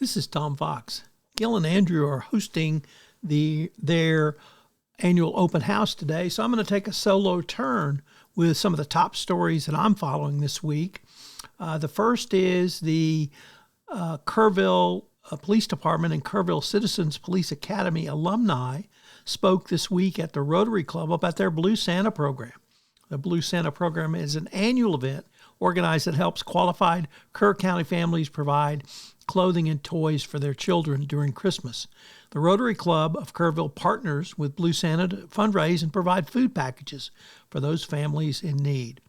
This is Tom Fox. Gil and Andrew are hosting their annual open house today, so I'm going to take a solo turn with some of the top stories that I'm following this week. The first is the Kerrville Police Department and Kerrville Citizens Police Academy alumni spoke this week at the Rotary Club about their Blue Santa program. The Blue Santa program is an annual event organized that helps qualified Kerr County families provide clothing and toys for their children during Christmas. The Rotary Club of Kerrville partners with Blue Santa to fundraise and provide food packages for those families in need.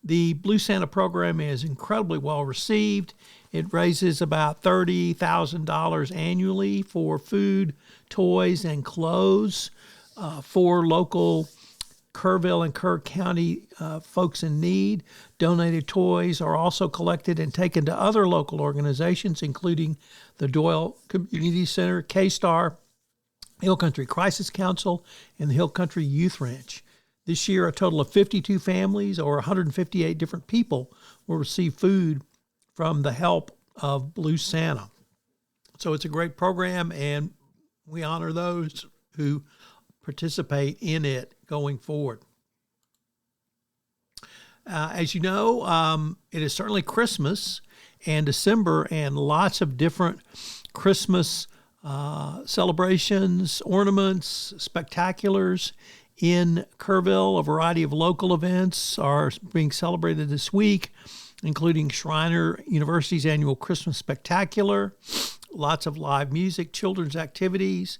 The Blue Santa program is incredibly well received. It raises about $30,000 annually for food, toys, and clothes for local Kerrville and Kerr County folks in need. Donated toys are also collected and taken to other local organizations, including the Doyle Community Center, K-Star, Hill Country Crisis Council, and the Hill Country Youth Ranch. This year, a total of 52 families or 158 different people will receive food from the help of Blue Santa. So it's a great program, and we honor those who participate in it going forward. As you know, it is certainly Christmas and December, and lots of different Christmas celebrations, ornaments, spectaculars in Kerrville. A variety of local events are being celebrated this week, including Schreiner University's annual Christmas Spectacular, lots of live music, children's activities.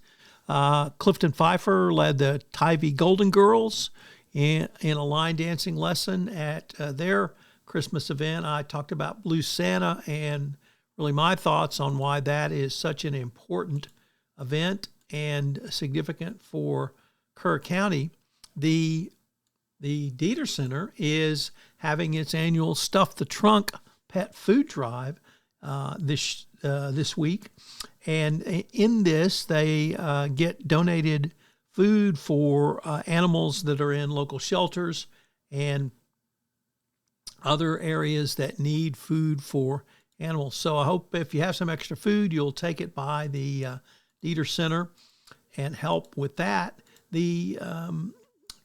Clifton Pfeiffer led the Tivy Golden Girls in a line dancing lesson at their Christmas event. I talked about Blue Santa and really my thoughts on why that is such an important event and significant for Kerr County. The Dieter Center is having its annual Stuff the Trunk pet food drive this week. And in this, they get donated food for animals that are in local shelters and other areas that need food for animals. So I hope if you have some extra food, you'll take it by the Dieter Center and help with that. The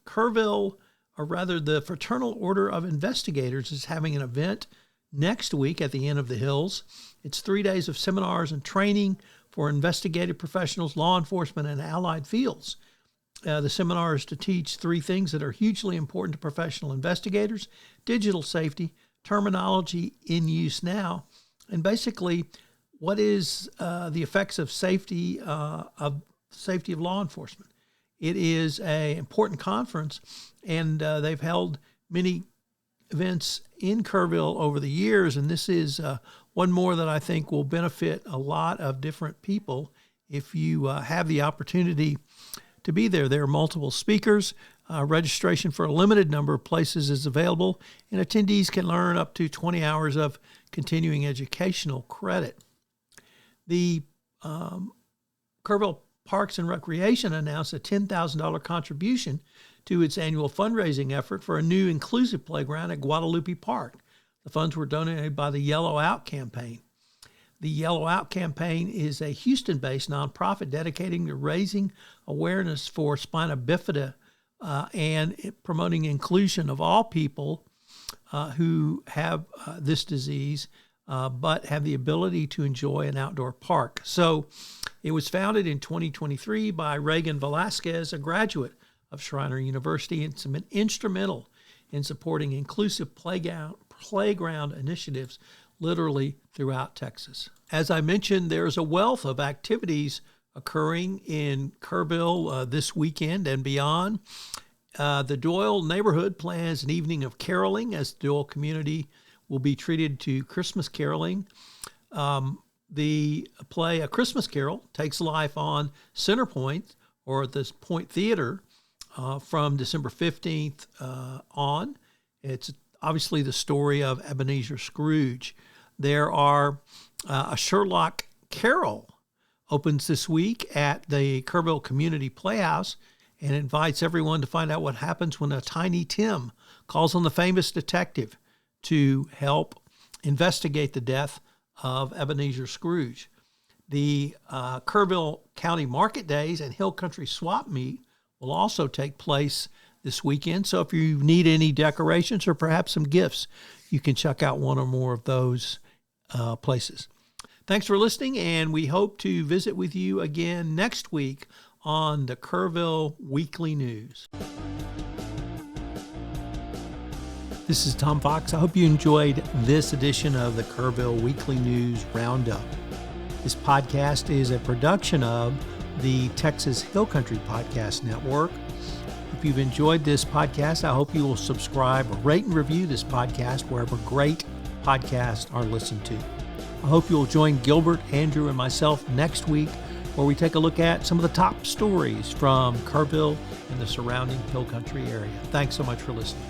Kerrville, or rather the Fraternal Order of Investigators, is having an event next week at the Inn of the Hills. It's 3 days of seminars and training for investigative professionals, law enforcement, and allied fields. The seminar is to teach three things that are hugely important to professional investigators: digital safety, terminology in use now, and basically what is the effects of safety of law enforcement. It is an important conference, and they've held many events in Kerrville over the years, and this is one more that I think will benefit a lot of different people if you have the opportunity to be there. There are multiple speakers. Registration for a limited number of places is available, and attendees can learn up to 20 hours of continuing educational credit. The Kerrville Parks and Recreation announced a $10,000 contribution to its annual fundraising effort for a new inclusive playground at Guadalupe Park. The funds were donated by the Yellow Out campaign. The Yellow Out campaign is a Houston-based nonprofit dedicating to raising awareness for spina bifida and promoting inclusion of all people who have this disease but have the ability to enjoy an outdoor park. So it was founded in 2023 by Reagan Velasquez, a graduate of Schreiner University, and it's been instrumental in supporting inclusive playground initiatives literally throughout Texas. As I mentioned, there's a wealth of activities occurring in Kerrville this weekend and beyond. The Doyle neighborhood plans an evening of caroling as the Doyle community will be treated to Christmas caroling. The play A Christmas Carol takes life on Center Point, or the Point Theater, from December 15th on. It's obviously the story of Ebenezer Scrooge. There are a Sherlock Carol opens this week at the Kerrville Community Playhouse and invites everyone to find out what happens when a Tiny Tim calls on the famous detective to help investigate the death of Ebenezer Scrooge. The Kerrville County Market Days and Hill Country Swap Meet will also take place this weekend. So if you need any decorations or perhaps some gifts, you can check out one or more of those places. Thanks for listening, and we hope to visit with you again next week on the Kerrville Weekly News. This is Tom Fox. I hope you enjoyed this edition of the Kerrville Weekly News Roundup. This podcast is a production of the Texas Hill Country Podcast Network. If you've enjoyed this podcast, I hope you will subscribe or rate and review this podcast wherever great podcasts are listened to. I hope you'll join Gilbert, Andrew, and myself next week where we take a look at some of the top stories from Kerrville and the surrounding Hill Country area. Thanks so much for listening.